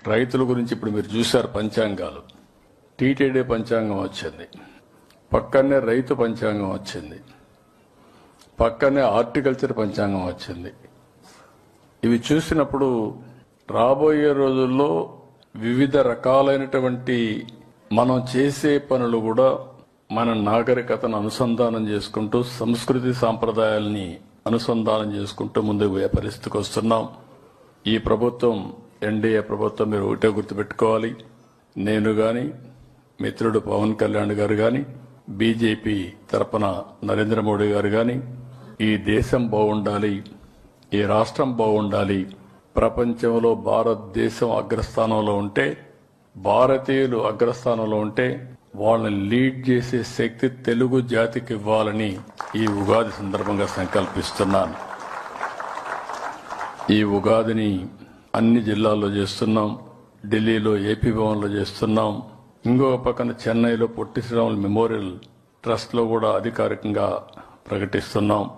రైతుల గురించి ఇప్పుడు మీరు చూశారు పంచాంగాలు. టీటీడీ పంచాంగం వచ్చింది, పక్కనే రైతు పంచాంగం వచ్చింది, పక్కనే హార్టికల్చర్ పంచాంగం వచ్చింది. ఇవి చూసినప్పుడు రాబోయే రోజుల్లో వివిధ రకాలైనటువంటి మనం చేసే పనులు కూడా మన నాగరికతను అనుసంధానం చేసుకుంటూ సంస్కృతి సాంప్రదాయాల్ని అనుసంధానం చేసుకుంటూ ముందుకు పోయే పరిస్థితికి వస్తున్నాం. ఈ ప్రభుత్వం ఎన్డీఏ ప్రభుత్వం మీరు ఒకటే గుర్తుపెట్టుకోవాలి. నేను గాని మిత్రుడు పవన్ కళ్యాణ్ గారు గాని బీజేపీ తరపున నరేంద్ర మోడీ గారు గాని ఈ దేశం బాగుండాలి, ఈ రాష్ట్రం బాగుండాలి, ప్రపంచంలో భారతదేశం అగ్రస్థానంలో ఉంటే, భారతీయులు అగ్రస్థానంలో ఉంటే వాళ్ళని లీడ్ చేసే శక్తి తెలుగు జాతికి ఇవ్వాలని ఈ ఉగాది సందర్భంగా సంకల్పిస్తున్నాను. ఈ ఉగాదిని అన్ని జిల్లాల్లో చేస్తున్నాం. ఢిల్లీలో ఏపీ భవన్లో చేస్తున్నాం. ఇంకో పక్కన చెన్నైలో పొట్టి శ్రీరాములు మెమోరియల్ ట్రస్ట్ లో కూడా అధికారికంగా ప్రకటిస్తున్నాం.